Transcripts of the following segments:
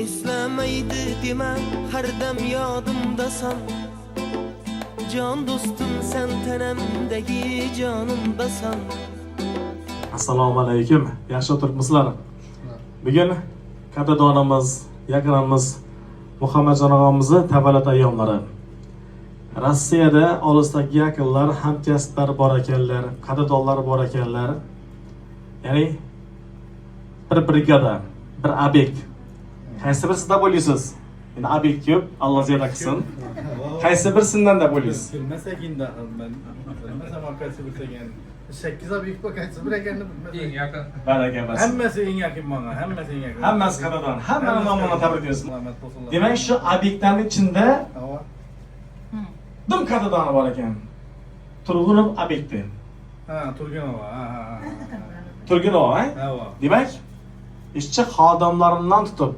eslamaydi dema, har dam yodimdasan. Jon do'stim sen tanamdagi jonimdasan. Assalomu alaykum. Yaxshi o'tiribsizlar? Bugun qadrdonimiz, yaqinimiz Muhammadjon og'amizni tavallud ayyomlari. Rossiyada olisdagi yaqinlar, hamkasblar bor ekanlar, qadrdonlar bor ekanlar. Ya'ni bir brigada, bir obyekt. Qaysi birisida bo'lasiz? Endi obyekt ko'p, Alloh ziyoda qilsin. Qaysi birisidan da bo'lasiz? Bilmasaginda men bilmasam qaysi birisidan 8 obyekt bor, qaysi bir ekanini bilmasam. Eng yaqin. Baraka emas. Hammasi eng yaqin menga, hammasi eng yaqin. Hammasi qadrdon, hammani nomini tabriklaymiz. Demak, shu obyektlarning ichida dim qadrdoni bor ekan. Turg'unov obyekti. Ha, Turgunov. Turgunov, ha? Ha. Demak, ishchi xodimlaridan tutib,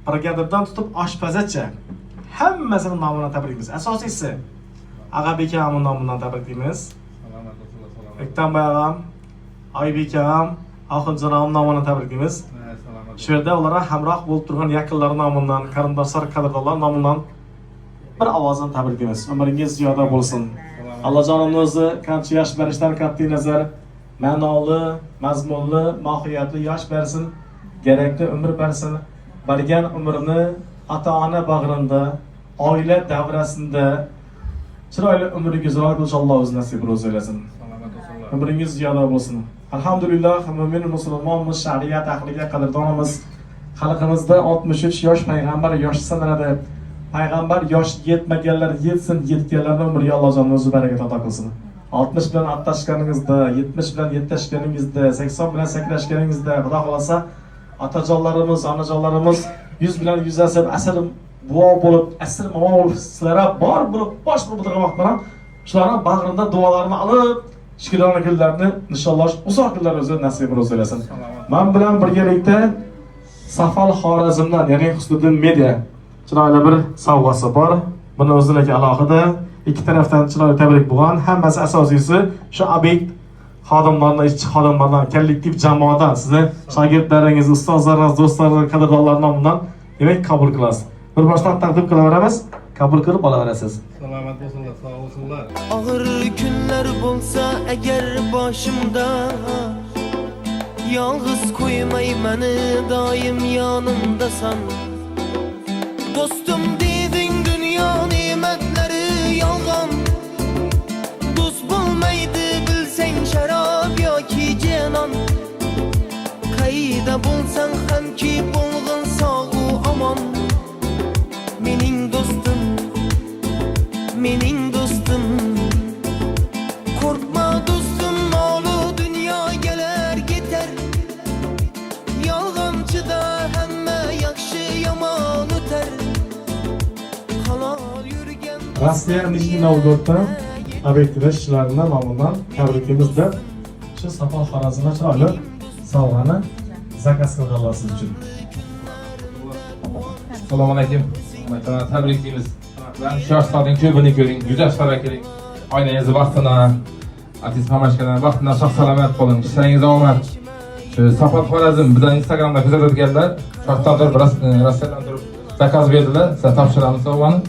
brigadadan tutib oshpazacha hammasini nomini tabriklaymiz. Asosiysi Ag'abek akamning nomidan tabriklaymiz. Salomat bo'lsinlar, salomat. Ektanboy agam, Oybek agam, Oxunjon akamning nomidan tabriklaymiz. Salomat. Shu yerda ularga hamroh bo'lib turgan yaqinlar nomidan, qarindoshlar, qadrdonlar nomidan bir ovozdan tabriklaymiz. Umringiz ziyoda bo'lsin. Allohjonimning o'zi qancha yosh berishdan qat'iy nazar ma'noli, mazmunli, mohiyatli yosh bersin, kerakli umr bersin. Bargan umrini ota-ona bag'rinda, oila davrasida chiroyli umr guzorar qilish Alloh o'zi nasib eylesin. Salomat bo'lsinlar. Umringiz ziyoda bo'lsin. Alhamdulillah, mo'min musulmonmiz, shariat ahliga qadrdonimiz. Xalqimizda 63 yosh payg'ambar yoshi sanaladi. Payg'ambar yosh yetmaganlar yetsin, yetganlarning umriga Allohjon o'zi barakat ato qilsin. 60 bilan attashganingizda, 70 bilan yettashganingizda, 80 bilan sakrashganingizda, Xudo xolasa otajonlarimiz, onajonlarimiz 100 bilan 100 asr buvo bo'lib, asr momo bo'lib, sizlarga bor bo'lib, bosh bo'lib turgan vaqtda ham shularning bag'rida duolarini olib, shukronali kunlarni nishonlash, uzoq kunlar o'zi nasib eylesin. Men bilan birgalikda Safal Xorazmdan, ya'ni Husniddin Media chiroyli bir sovg'asi bor. Buni o'ziga alohida ikki tarafdan chiroyli tabrik bo'lgan. Hammasi asosiysi shu obyekt xodimlardan, ishchi xodimlardan, kollektiv jamoadan, sizni shogirdlaringiz, ustozlaringiz, do'stlaringiz, qadrdonlar nomidan demak qabul qilasiz. Bir boshdan taqdim qilaveramiz, qabul qilib olaverasiz. Salomat bo'lsinlar, sog' bo'lsinlar. Og'ir kunlar bo'lsa agar boshimda, yolg'iz qo'ymay meni doim yonimdasan. Do'stim deding, dunyo ne'matlari yolg'on. Do'st bo'lmaydi bilsang sharob yoki janon. Qayda bo'lsang hamki bo'lg'in sog'u omon. Mening do'stim, mening do'stim. Qo'rqma do'stim, molu dunyo kelar ketar. Yolg'onchida hamma yaxshi yomon o'tar. Halol yurgan Rossiya Nijniy Novgoroddan obyektida ishchilarning nomidan tabriklaymiz deb shu Safal Xorazmdan chiroyli sovg'ani zakaz qilganlar siz uchun. Assalomu alaykum. Mana tabriklaymiz. Ben şu yaşların köbünü görün, güzel yaşlara gelin. Aynanızı baktına, artist pamaşkana baktına sağ selamet olun. İşlerinize olmak. Şu Safal Xorazm bizden Instagram'da güzel ödügeller. Şarttan durup, Rusya'dan durup zakaz verdiler. Size tavşıramız olmanı.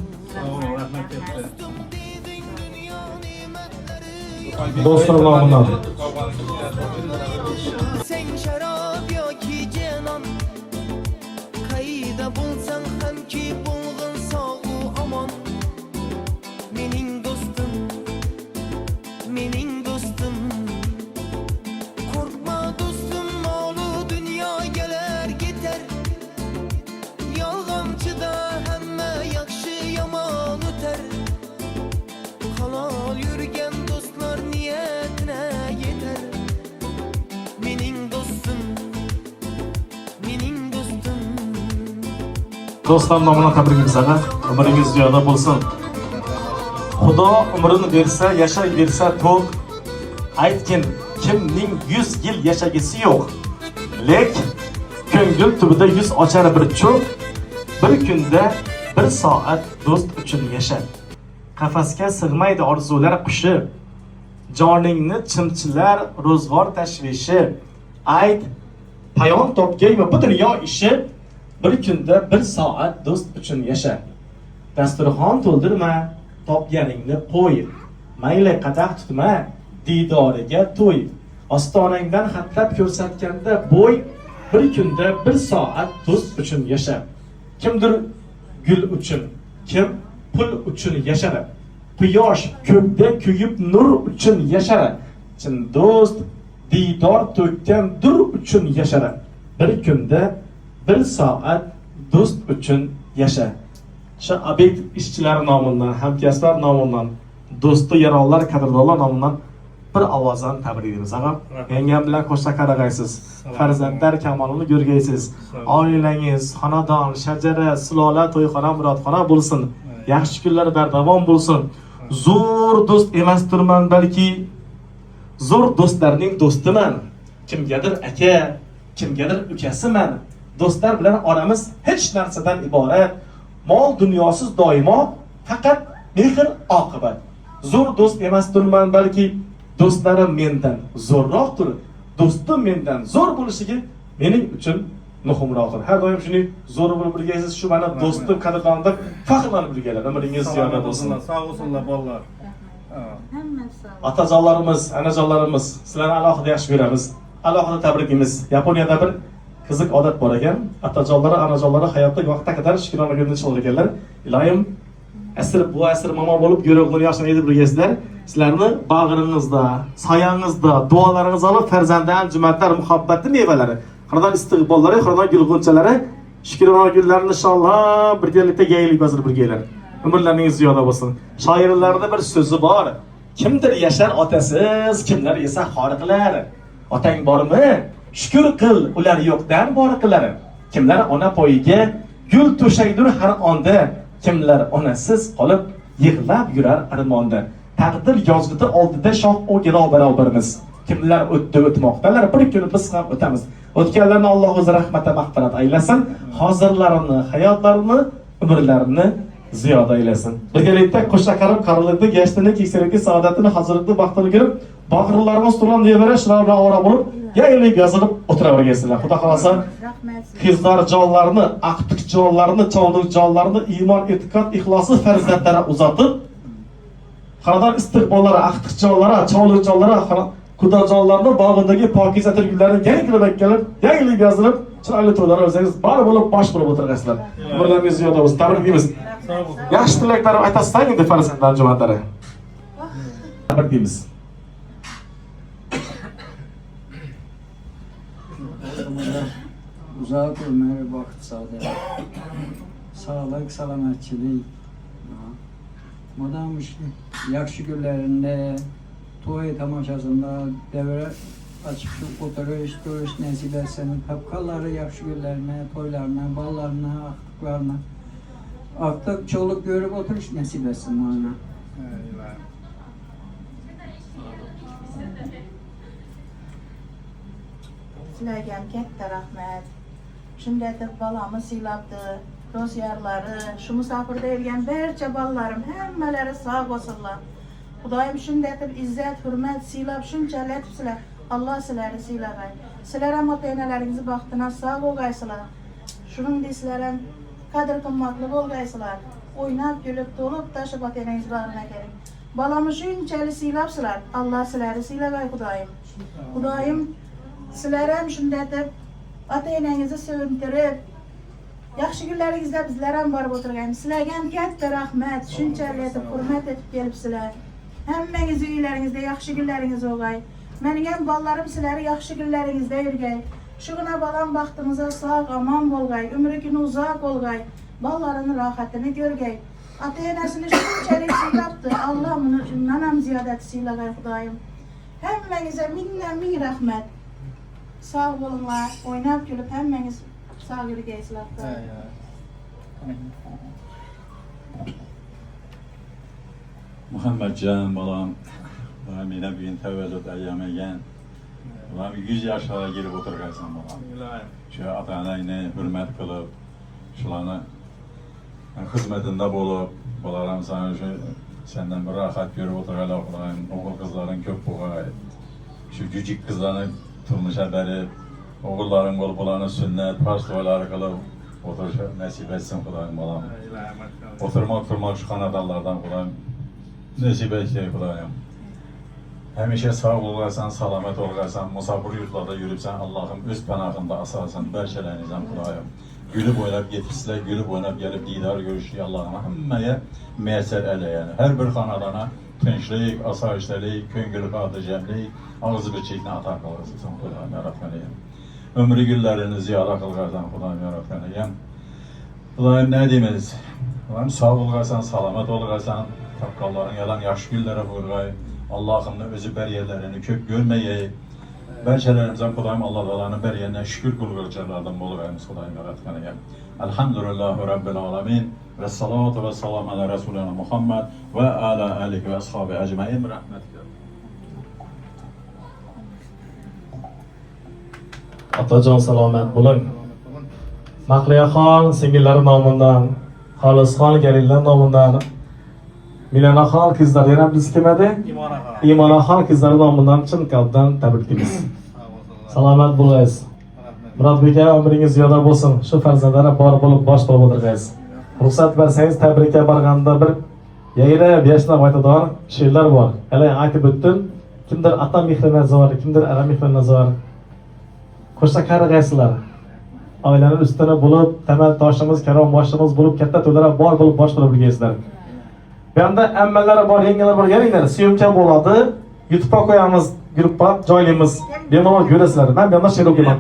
Dostlar nomidan. sen sharob yoki janon. Qayda bo'lsang hamki bo'lg'in sog'u omon. Mening do'stim, mening do'stim. Qo'rqma do'stim, molu dunyo kelar ketar. Yolg'onchida hamma yaxshi yomon o'tar. Halol yurgan do'stlar niyatına yeter. Mening do'stim, mening do'stim. Do'stlar nomidan tabriklaymiz. Umringiz ziyoda bo'lsin. Xudo umrini bersa, yashay bersa to'q. Aytgin, kimning 100 yil yashagisi yo'q. Lek ko'ngil tubida yuz ochar bir cho'q. Bir kunda 1 soat do'st uchun yasha. Qafasga sig'maydi orzular qushi. Joningni chimchilar ro'zg'or tashvishi. Ayt, payon topgaymi bu dunyo ishi? bir kunda 1 soat do'st uchun yasha. Dasturxon to'ldirma, topganingni qo'y. Mayli qadah tutma, didoriga to'y. Ostonangdan xatlab ko'rsatganda bo'y, bir kunda 1 soat do'st uchun yasha. Kimdir gul uchun, kim pul uchun yashar. Quyosh ko'kda kuyib nur uchun yashar. Chin do'st didor to'kkan dur uchun yashar. Bir kunda 1 soat do'st uchun yasha. Shu Abid ishchilar nomidan, hamkasblar nomidan, do'sti yaronlar, qadrdonlar nomidan bir ovozdan tabriklaymiz. Ag'am, yangam bilan qo'shsa qarag'aysiz. Farzandlar kamolini ko'rgaysiz. Oilangiz, xonadon, shajara, sulola, to'yxona, murodxona bo'lsin. Yaxshi kunlar bardavom bo'lsin. Zo'r do'st emasdirman, balki zo'r do'stlarning do'stiman. Kimgadir aka, kimgadir ukasiman. Do'stlar bilan oramiz hech narsadan iborat. Mol dunyosiz doimo faqat mehr oqibat. Zo'r do'st emasdirman, balki do'stlarim mendan zo'rroqdir. Do'stim mendan zo'r bo'lishiga mening uchun muhimroqdir. Har doim shuni zo'r bo'lib birgasiz, shu meni do'stim qadrlanib faxrlanib birgalar. Umringiz ziyoda bo'lsin. Sağ olsunlar bolalar. Otajonlarimiz, onajonlarimiz, sizlarni alohida yaxshi ko'ramiz. Alohida tabrikimiz. Yaponiyada bir qiziq odat bor ekan. Otajonlari, onajonlari hayotda vaqtga qadar shukrona kunini chiqar ekanlar. Iloyim, asr bu asr momo bo'lib yo'rog'ini yaxshilaydi birgasizlar. Sizlarni bag'ringizda, soyangizda, duolaringiz olib farzanddan jumatlar muhabbatli mevalari, xonadon istiqbollari, xonadon gulg'unchalari, shukrona kunlarini inshaalloh birgalikda yayilib yozib birgalar. Umrlaringiz ziyoda bo'lsin. Shoirlarda bir so'zi bor. Kimdir yashar otasiz, kimlar esa xoriqlar. Otang bormi? Shukr qil, ular yo'qdan bor qilar. Kimlar ona poyiga gul to'shaydir har onda, kimlar onasiz qolib yig'lab yurar armonda. Taqdir yozg'iti oldida shoh o'g'iro barobarimiz. Kimlar o'tdi o'tmoqdalar, bir kun biz ham o'tamiz. O'tganlarni Alloh o'zi rahmata mag'firat aylasin, hozirlarini, hayotlarini, umrlarini ziyoda aylasin. Birgalikda qo'sha qarib qarilikda gashtini, keksalik saodatini, hozirlikda baxtini ko'rib, bag'rlarimiz to'lan deyverish, shirabra ora bo'lib, yayilib yozilib o'tiraverasizlar. Xudo xolasa, qizlar jonlarini, aqtiq jonlarini, choldiq jonlarini iymon, e'tiqod, ixlosi farzandlari uzatib, xonadon istiqbollari, aqtiq jonlari, choldiq jonlari, xudo jonlarini bog'indagi pokiza tilgularini yangilik ekkanlar, yayilib yozilib, chiroyli to'ylar o'zingiz bor bo'lib, bosh bo'lib o'tirasizlar. Umrlaringiz ziyoda bo'lsin. Tabriklaymiz. Yaxshi tilaklar aytasizlar endi farzandlar jumatlari. Tabriklaymiz. Uzak ömür, vakit saadet, sağlık, selametçilik. Madem yaxşı günlerinde, toy tamaşasında devre açıp oturuş, görüş nasip etsin. Kapkaları yaxşı günlerine, toylarına, ballarına, aktıklarına. Aktık çoluk görüp oturuş nasip etsin bana. Sizlarga katta rahmat. Shunday deb balamni siylabdi. Do'stlarlari, shu musofirda yurgan barcha bolalarim hammalari sog' bo'lsinlar. Xudoyim shunday deb izzat, hurmat siylab shunchalik sizlar. Alloh sizlarni siylagay. Sizlar ham ota-onalaringizni baxtidan sog' bo'lgaysizlar. Shuningdek sizlar ham qadr qimmatli bo'lgaysizlar. O'ynab, kulib, to'lib tashib ota-onangiz bag'riga keling. Balamni shunchalik siylabsizlar. Alloh sizlarni siylagay Xudoyim. Xudoyim sizlar ham shunday deb ota-onangizni sevintirib, yaxshi kunlaringizda bizlar ham borib o'tirganmiz. Sizlarga ham katta rahmat, shunchalik deb hurmat etib kelibsizlar. Hammangiz uylaringizda yaxshi kunlaringiz bo'lgay. Mening ham bolalarim sizlarni yaxshi kunlaringizda yurgay. Shugina balam baxtimizga sog' omon bo'lgay, umri kuni uzoq bo'lgay, bolalarini rohatini ko'rgay. Ota-onasini shunchalik siylabdi. Alloh uni undan ham ziyodati siylagay Xudoyim. Hammangizga ming rahmat. Sog' bo'linglar, o'ynab kulib hammangiz sog' yurgaysizlar. Muhammadjon bolam, meni bugun tavallud ayyamigan. Ular 100 yoshga kelib o'tirgansan bolam. Shu ota-onangni hurmat qilib, shularni xizmatida bo'lib, bolalarimiz shu sendan bir rohat ko'rib o'tirganlar, o'g'il qizlaring ko'p bo'lgan. Shu jujuk qizlarni turmushga berib, o'g'illaring bo'lib ularni sunnat, farz to'ylari qilib, Oturuşa nasip etsin Xudoyim bolam. Ilohim maşallah. Oturmak durmak şu xonadonlardan Xudoyim nasip etsin Xudoyim. Həmişə sağ olasan, salamat olasan, musafir yurtlarda yürübsən, Allah'ım öz pənahında asasan, bərşələnizən Xudoyim. Gülüb oynab yetişsizlər, gülüb oynab gəlib didar görüşlük Allah'ıma həmməyə müyəssər ələyən. Hər bir xanadana tinchlik, asayişlik, köngül xatircəmlik, ağzı böçəklə atar qalırsın Xudoyim yaratmalıyam. Ömrü güllərini ziyada qılğarsan Xudoyim yaratmalıyam. Xudoyim nə deyimiz? Xudoyim sağ olasan, salamat olasan, tapqalların yalan yaş güllərə vurğay. Allah'ın özü bəriyələrini kök görməyək. Bərçələrimizdən Xudoyim Allah Teala'nın bəriyərinə şükür qulğurculardan bolğayımız Xudoyim yaratmalıyam. Elhamdülillahi Rabbil alamin. Və salatu və salam ala Resulina Muhammed və ala alihi və ashabi ecmaîn rahmetle. Otajon salomat bo'ling. Mahliyaxon singillari nomidan, Xolisxon galillar nomidan, Milanaxon qizlar yana biz kelmadi. Imonaxon qizlari nomidan chin qalbdan tabriklaymiz. Salomat bo'lasiz. Murodbek aka umringiz ziyoda bo'lsin. Shu farzandlari bor bo'lib bosh bo'lib o'tirgaysiz. Ruxsat bersangiz tabrikka borganda bir yayrab yashnab aytadigan she'rlar bor. Hali aytib o'tdim. Kimdir ota mehrini zo'r, kimdir ona mehrini zo'r. Qo'shsa qarag'aysizlar. Oilaning ustuni bo'lib, tamal toshimiz, karom boshimiz bo'lib, katta to'ylar bor bo'lib bosh bo'lib o'tirgaysizlar. Bu yerda ammalari bor, yengalar bor, kelinglar. Syomka bo'ladi. YouTube'ga qo'yamiz, gruppa joylaymiz. Bemalol ko'rasizlar. Men bu yerda she'r o'qiyman.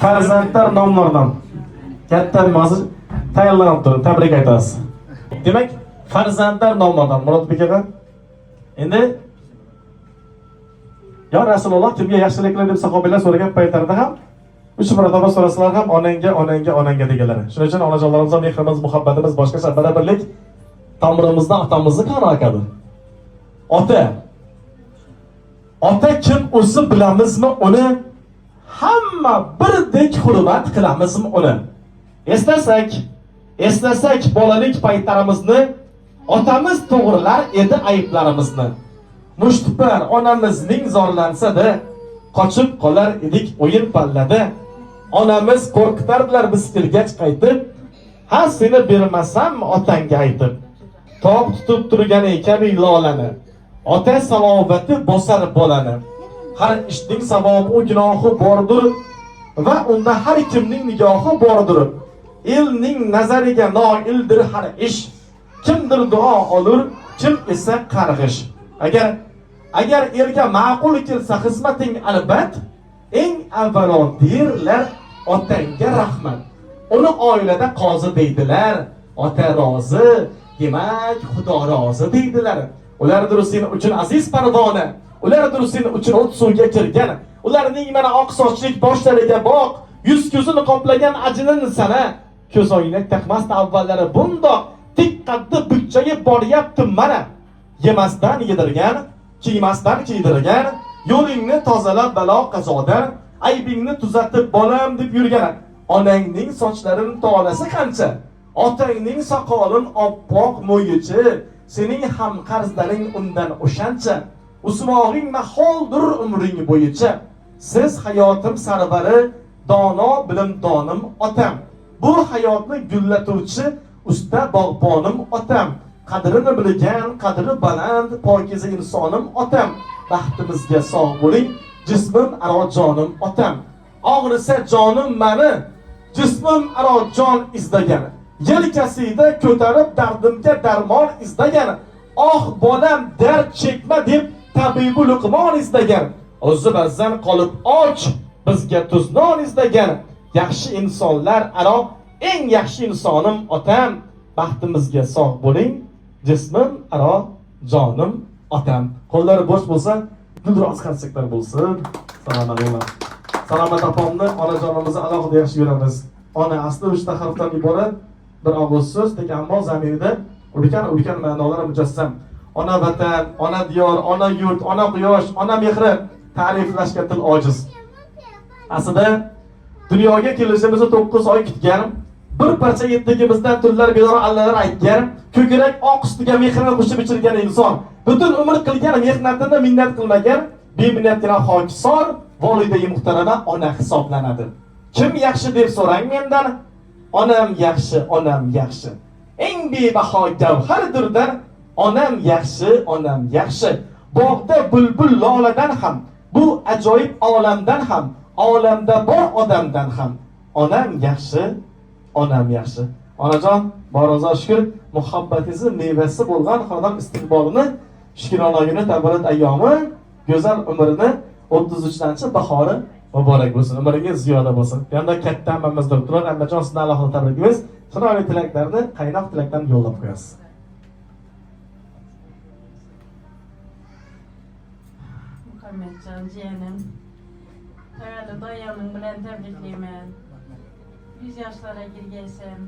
Farzandlar nomlaridan katta mazmun tayyorlanib turib tabrik aytasiz. Demak, farzandlar nomidan Murodbek aka. Endi ya Rasululloh kimga yaxshiliklar deb sahobalar so'ragan paytlarida ham 3 marotaba so'rasalar ham onangga deganlar. Shuning uchun onajonlarimizga mehrimiz, muhabbatimiz boshqacha barabarlik tomirimizda otamizni qoni akadi. Ota kim o'zi bilamizmi uni? Hamma birdek hurmat qilamizmi uni? Eslasak bolalik paytlarimizni, otamiz to'g'rilar edi ayblarimizni. Mushtipar onamizning zorlansa-da, qochib qolar edik o'yin pallada. Onamiz qo'rqitardilar biz kelgach qaytib, ha seni bermasam otangga aytib. Toq tutib turgan ekan lolani, ota salovati bosar bolani. Har ishning savobi u gunohi bordir va unda har kimning nigohi bordir. Elning nazariga noildir har ish. Kimdir duo olur, kim esa qarg'ish. Agar erga ma'qul kelsa xizmating albat, eng avvalo derlar otangga rahmat. Uni oilada qozi deydilar, ota rozi, demak Xudo rozi deydilar. Ulardir seni uchun aziz parvona, ulardir seni uchun o't suvga kirgan, ularning mana oq sochlik boshlariga boq, yuz ko'zini qoplagan ajinin sana, ko'z oynak taqmasdi avvallari bundoq tik qaddi bukchayib boryapti mana. Yemasdan yedirgan, kiymasdan kiydirgan, yo'lingni tozalab balo qazodan, aybingni tuzatib bolam deb yurgan. Onangning sochlarining tolasi qancha, otangning soqolin oppoq mo'yichi, sening ham qarzlaring undan o'shancha. Usmog'ing maholdir umring bo'yicha. Siz hayotim sarvari, dono bilimdonim otam. Bu hayotni gullatuvchi usta bog'bonim otam. Qadrini bilgan, qadri baland, pokiza insonim otam. Baxtimizga sog' bo'ling, jismim aro jonim otam. Og'risa jonim mani, jismim aro jon izlagan. Yelkasida ko'tarib dardimga darmon izlagan. Oh bolam dard chekma deb tabibi luqmon izlagan. O'zi ba'zan qolib och, bizga tuznon izlagan. Yaxshi insonlar aro eng yaxshi insonim otam. Baxtimizga sog' bo'ling, jismim aro jonim otam. Qo'llari bo'sh bo'lsa, gulroz qarsaklar bo'lsin. Salomat bo'ling. Salomat opamni onajonimizni alohida yaxshi ko'ramiz. Ona asli 3 ta harfdan iborat bir og'iz so'z, lekin ammo zamirida ulkan ma'nolar mujassam. Ona vatan, ona diyor, ona yurt, ona quyosh, ona mehri ta'riflashga til ojiz. Aslida dunyoga kelishimizni 9 oy kutgan, bir parcha yettigimizdan tunlar bedor allalar aytgan, ko'krak oq ustiga mehrini qo'shib ichirgan inson, butun umr qilgan mehnatini minnat qilmagan, beminnatgina hokisor volidai muhtarama ona hisoblanadi. Kim yaxshi deb so'rang mendan, onam yaxshi, onam yaxshi. Eng bebaho gavhardirda, onam yaxshi, onam yaxshi. Bog'da bulbul loladan ham, bu ajoyib olamdan ham, olamda bor odamdan ham onam yaxshi, onam yaxshi. Onajon, boringizga shukr, muhabbatingizni mevasi bo'lgan xonadon istiqbolini, shukronagina tavallud ayyomi, go'zal umrini 33-bahori muborak bo'lsin. Umringiz ziyoda bo'lsin. Yanda katta hammamiz turib, Ammajon sizdan Allohni tabriklaymiz. Chiroyli tilaklarni, qaynoq tilaklarni yo'llab qo'yasiz. Muhammadjon jiyanim, tavallud ayyoming bilan tabriklayman. 100 yoshlarga kirgaysan.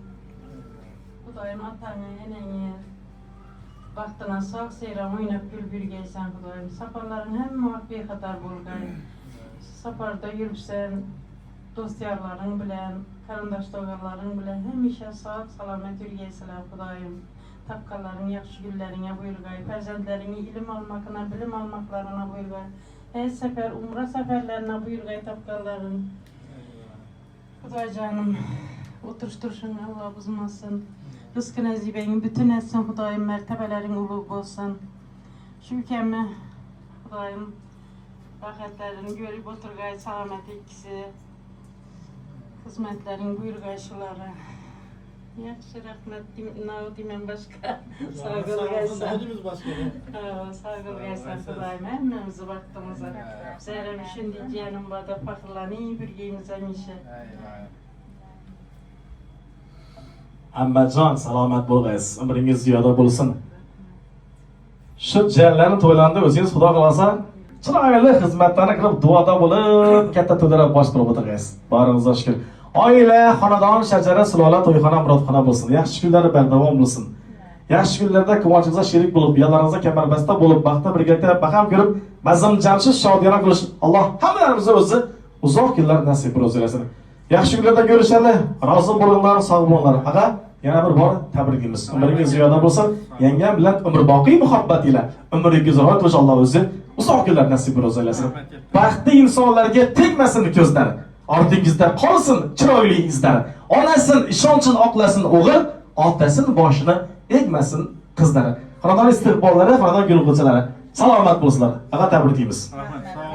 Xudoyim otangni, enangni baxtına sağ seyran oynab kulib yurgaysan Xudoyim. Safarlaring hamma bexatar bo'lgay. Safarda yuribsan, do'st yorlaring bilan, qarindosh tog'alaring bilan hamisha sog' salomat yurgaysanlar Xudoyim. Tapqalaring yaxshi kunlaringga buyurgay, farzandlaringga ilm olmoqlarına, bilim olmoqlarına buyurgay. Her sefer umra seferlerine buyurgay tapqalaring. Xudoyjonim, o'tirishtirishingni Alloh buzmasin. Rızkı nazibeni bütün etsin Xudoyim, mertebelerin ulug' bo'lsin. Shu ukamni Xudoyim rohatlarini görüp o'tirgay, salomat ikkisi. Xizmatlaring buyurgay shularga. Yaxshi, rahmat deyman boshqa. Sog' bo'lgaysan. Hajimiz boshqa. Sog' bo'lgaysan Xudoyim, hammamizni vaqtimizda. Bizlar shunday jiyanim borda faxrlanib yurgaymiz hamisha. Ammajon, salomat bo'lg'aysiz, umringiz ziyoda bo'lsin. Shu jiyanlarning to'ylarida o'zingiz Xudo xolasa chiroyli xizmatlarni qilib, duoda bo'lib, katta to'ylarga bosh bo'lib o'tirgaysiz. Boringizga shukr. Oila, xonadon, shajara, sulola, to'yxona, murodxona bo'lsin. Yaxshi kunlari bardavom bo'lsin. Yaxshi kunlarda quvonchingizga sherik bo'lib, yo'llaringizga kamarbasta bo'lib, baxtda birgalikda baham ko'rib, mazam jamshid shodiyona qilish Alloh hammalarimizga o'zi uzoq yillar nasib qilsin. Yaxshi kunlarda ko'rishadi, rozi bo'linglar, sog' bo'linglar. Aqa, yana bir bor tabrikimiz. Umringiz ziyoda bo'lsin. Yangam bilan umrboqiy muhabbat ila umringiz rohat bo'lsin. Alloh o'zi uzoq yillar nasib qilsin. Baxtli insonlarga tegmasin ko'zlari. Ortingizda qolsin chiroyli izlar. Onasin ishonchini oqlasin o'g'il, otasin boshini egmasin qizlari. Xonadon istiqbollari, xonadon guruhchilari salomat bo'lsinlar. Aqa tabriklaymiz. Rahmat.